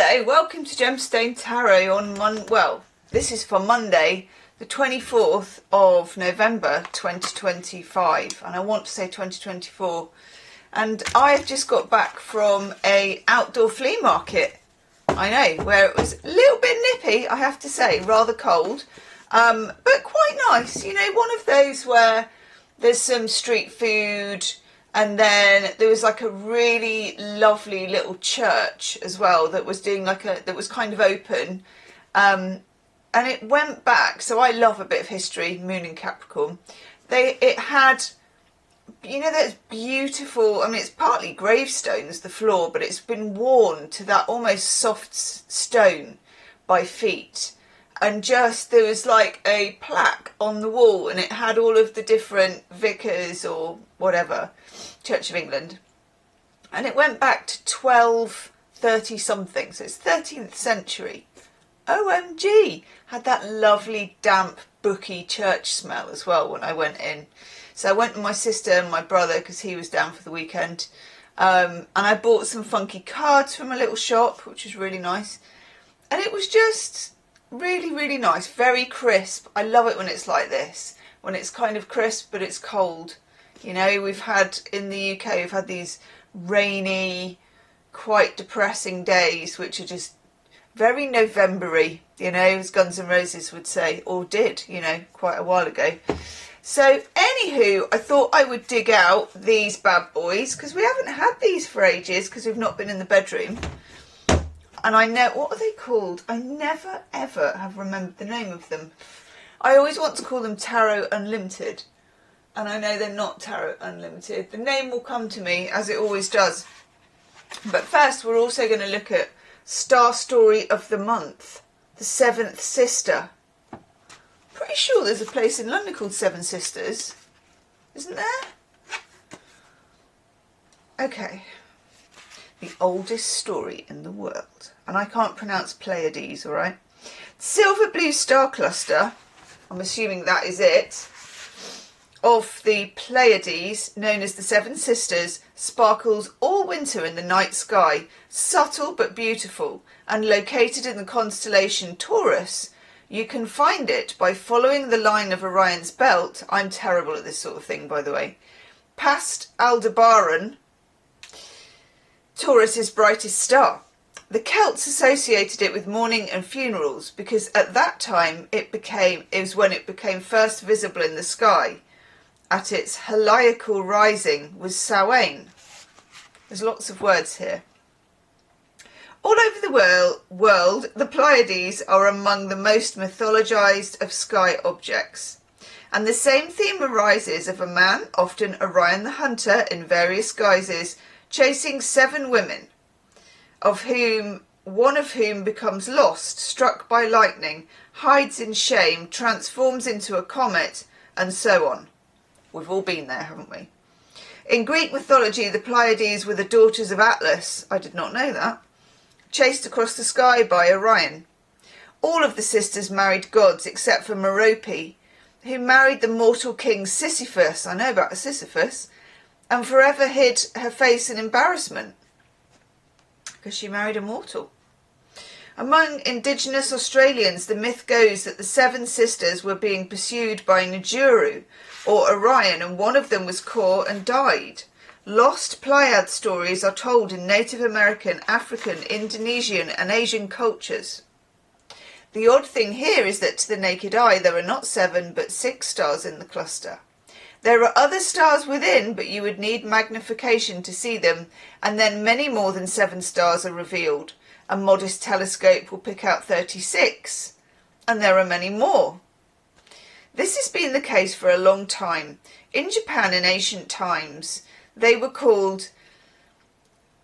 Hello, welcome to Gemstone Tarot on this is for Monday, the 24th of November 2025, and I want to say 2024. And I've just got back from a outdoor flea market. I know, where it was a little bit nippy, I have to say, rather cold, but quite nice. You know, one of those where there's some street food, and then there was like a really lovely little church as well that was doing that was kind of open. And it went back, so I love a bit of history, Moon in Capricorn. It had, you know, those beautiful, I mean, it's partly gravestones, the floor, but it's been worn to that almost soft stone by feet. And just, there was like a plaque on the wall, and it had all of the different vicars or whatever, Church of England. And it went back to 1230 something, so it's 13th century. OMG! Had that lovely damp booky church smell as well when I went in. So I went with my sister and my brother because he was down for the weekend. And I bought some funky cards from a little shop, which was really nice. And it was just really, really nice. Very crisp. I love it when it's like this. When it's kind of crisp, but it's cold. You know, we've had, in the UK, we've had these rainy, quite depressing days, which are just very November-y, you know, as Guns N' Roses would say, or did, you know, quite a while ago. So, anywho, I thought I would dig out these bad boys, because we haven't had these for ages, because we've not been in the bedroom. And I know, what are they called? I never, ever have remembered the name of them. I always want to call them Tarot Unlimited. And I know they're not Tarot Unlimited. The name will come to me, as it always does. But first, we're also going to look at Star Story of the Month, the Seventh Sister. Pretty sure there's a place in London called Seven Sisters, isn't there? Okay. The oldest story in the world. And I can't pronounce Pleiades, alright? Silver blue star cluster, I'm assuming that is it, of the Pleiades, known as the Seven Sisters, sparkles all winter in the night sky, subtle but beautiful, and located in the constellation Taurus. You can find it by following the line of Orion's belt. I'm terrible at this sort of thing, by the way. Past Aldebaran, Taurus's brightest star. The Celts associated it with mourning and funerals because at that time it was when it became first visible in the sky. At its heliacal rising was Samhain. There's lots of words here. All over the world, the Pleiades are among the most mythologized of sky objects. And the same theme arises of a man, often Orion the Hunter, in various guises, chasing 7 women, one of whom becomes lost, struck by lightning, hides in shame, transforms into a comet, and so on. We've all been there, haven't we? In Greek mythology, the Pleiades were the daughters of Atlas. I did not know that. Chased across the sky by Orion. All of the sisters married gods except for Merope, who married the mortal king Sisyphus. I know about Sisyphus. And forever hid her face in embarrassment because she married a mortal. Among indigenous Australians, the myth goes that the 7 sisters were being pursued by Nibiru or Orion, and one of them was caught and died. Lost Pleiad stories are told in Native American, African, Indonesian and Asian cultures. The odd thing here is that to the naked eye there are not 7 but 6 stars in the cluster. There are other stars within, but you would need magnification to see them, and then many more than 7 stars are revealed. A modest telescope will pick out 36, and there are many more. This has been the case for a long time. In Japan in ancient times, they were called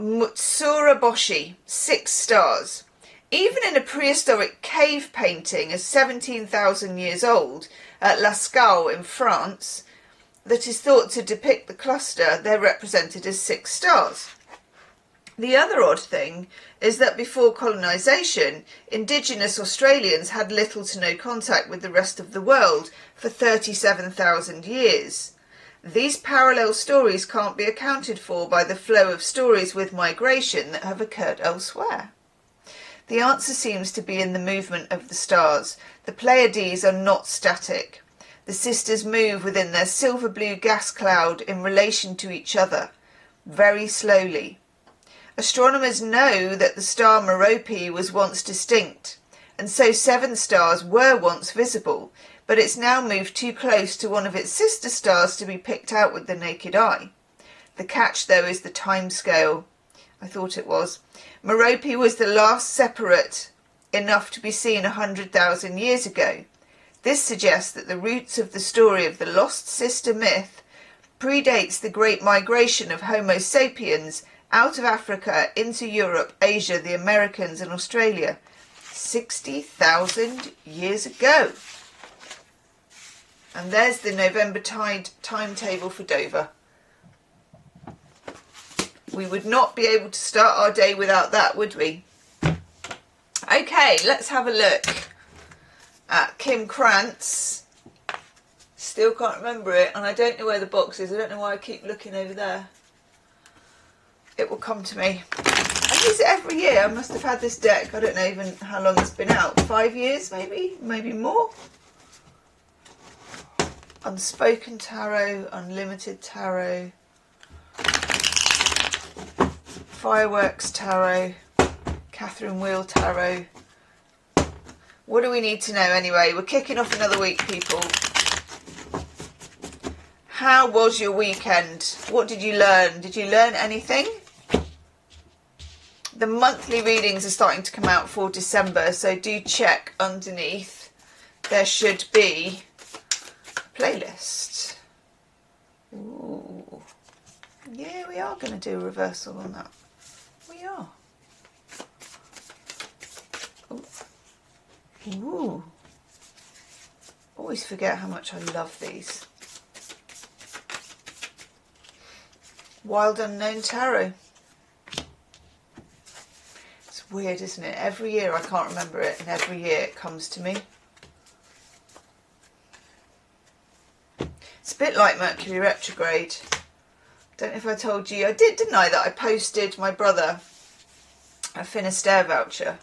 Mutsuraboshi, 6 stars. Even in a prehistoric cave painting of 17,000 years old at Lascaux in France, that is thought to depict the cluster, they're represented as 6 stars. The other odd thing is that before colonisation, indigenous Australians had little to no contact with the rest of the world for 37,000 years. These parallel stories can't be accounted for by the flow of stories with migration that have occurred elsewhere. The answer seems to be in the movement of the stars. The Pleiades are not static. The sisters move within their silver blue gas cloud in relation to each other, very slowly. Astronomers know that the star Merope was once distinct, and so 7 stars were once visible, but it's now moved too close to one of its sister stars to be picked out with the naked eye. The catch, though, is the time scale. I thought it was. Merope was the last separate enough to be seen 100,000 years ago. This suggests that the roots of the story of the lost sister myth predates the great migration of Homo sapiens out of Africa into Europe, Asia, the Americas and Australia 60,000 years ago. And there's the November timetable for Dover. We would not be able to start our day without that, would we? Okay, let's have a look at Kim Krantz. Still can't remember it, and I don't know where the box is. I don't know why I keep looking over there. It will come to me. I use it every year. I must have had this deck, I don't know even how long it's been out. 5 years maybe? Maybe more? Unspoken Tarot, Unlimited Tarot, Fireworks Tarot, Catherine Wheel Tarot. What do we need to know anyway? We're kicking off another week, people. How was your weekend? What did you learn? Did you learn anything? The monthly readings are starting to come out for December, so do check underneath. There should be a playlist. Ooh. Yeah, we are going to do a reversal on that. We are. Ooh. Always forget how much I love these. Wild Unknown Tarot. It's weird, isn't it? Every year I can't remember it, and every year it comes to me. It's a bit like Mercury retrograde. Don't know if I told you. I did, didn't I? That I posted my brother a Finisterre voucher.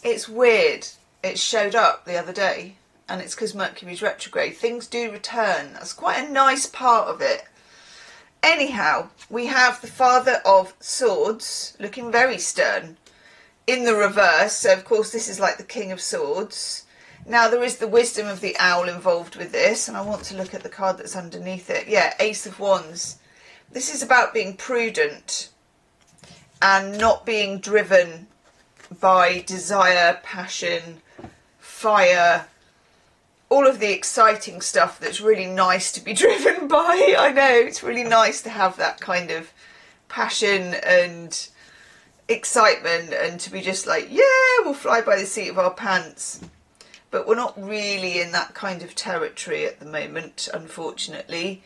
It's weird. It showed up the other day, and it's because Mercury's retrograde. Things do return. That's quite a nice part of it. Anyhow, we have the Father of Swords, looking very stern, in the reverse. So, of course, this is like the King of Swords. Now, there is the wisdom of the owl involved with this, and I want to look at the card that's underneath it. Yeah, Ace of Wands. This is about being prudent and not being driven by desire, passion, fire, all of the exciting stuff that's really nice to be driven by. I know, it's really nice to have that kind of passion and excitement and to be just like, yeah, we'll fly by the seat of our pants. But we're not really in that kind of territory at the moment, unfortunately.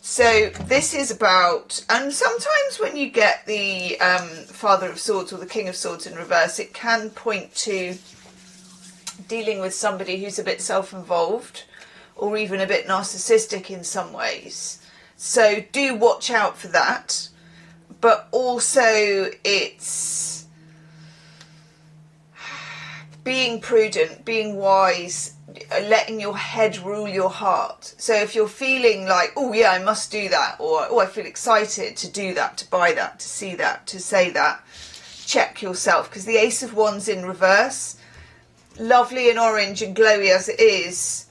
So this is about, and sometimes when you get the Father of Swords or the King of Swords in reverse, it can point to dealing with somebody who's a bit self-involved or even a bit narcissistic in some ways. So do watch out for that. But also it's being prudent, being wise, letting your head rule your heart. So if you're feeling like, oh yeah, I must do that, or oh, I feel excited to do that, to buy that, to see that, to say that, check yourself, because the Ace of Wands in reverse, lovely and orange and glowy as it is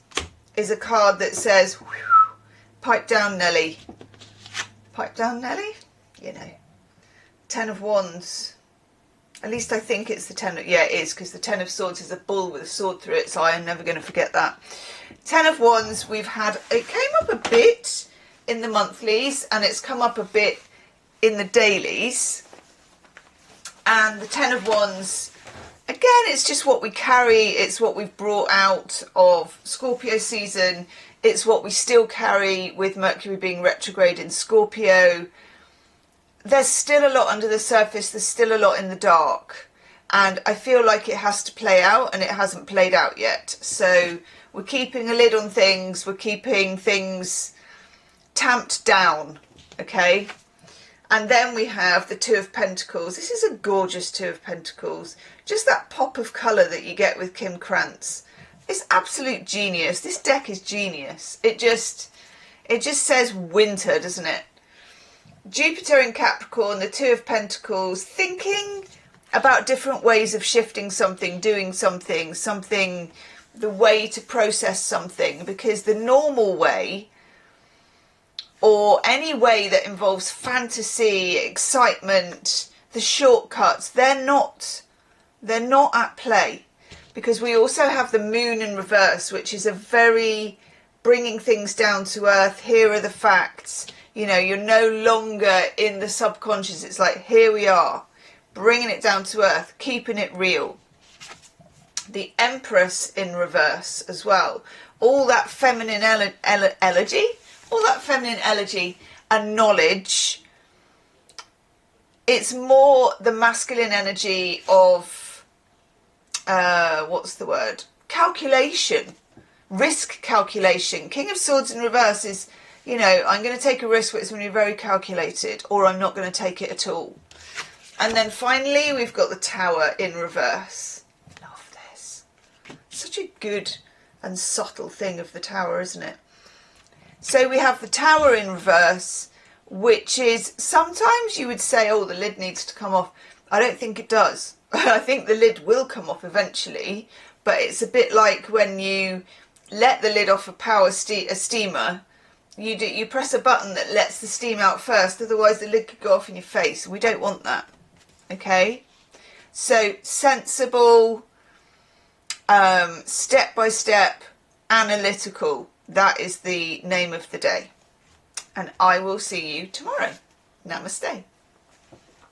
a card that says, whew, pipe down Nelly. Pipe down Nelly? You know. 10 of Wands. At least I think it's the 10 of, yeah, it is, because the 10 of Swords is a bull with a sword through it, so I am never going to forget that. 10 of Wands, we've had, it came up a bit in the monthlies, and it's come up a bit in the dailies. And the 10 of Wands, again, it's just what we carry, it's what we've brought out of Scorpio season, it's what we still carry with Mercury being retrograde in Scorpio. There's still a lot under the surface, there's still a lot in the dark, and I feel like it has to play out, and it hasn't played out yet. So we're keeping a lid on things, we're keeping things tamped down, okay? And then we have the Two of Pentacles. This is a gorgeous Two of Pentacles. Just that pop of colour that you get with Kim Krantz. It's absolute genius. This deck is genius. It just says winter, doesn't it? Jupiter in Capricorn, the Two of Pentacles, thinking about different ways of shifting something, doing something, the way to process something, because the normal way, or any way that involves fantasy, excitement, the shortcuts, they're not at play, because we also have the Moon in reverse, which is a very bringing things down to earth. Here are the facts. You know, you're no longer in the subconscious. It's like, here we are, bringing it down to earth, keeping it real. The Empress in reverse as well. All that feminine elegy, and knowledge. It's more the masculine energy of, what's the word? Calculation, risk calculation. King of Swords in reverse is, you know, I'm going to take a risk, but it's going to be very calculated, or I'm not going to take it at all. And then finally, we've got the Tower in reverse. Love this. Such a good and subtle thing of the Tower, isn't it? So we have the Tower in reverse, which is, sometimes you would say, oh, the lid needs to come off. I don't think it does. I think the lid will come off eventually, but it's a bit like when you let the lid off a steamer. You press a button that lets the steam out first, otherwise the lid could go off in your face. We don't want that. Okay? So sensible, step by step, analytical. That is the name of the day. And I will see you tomorrow. Namaste.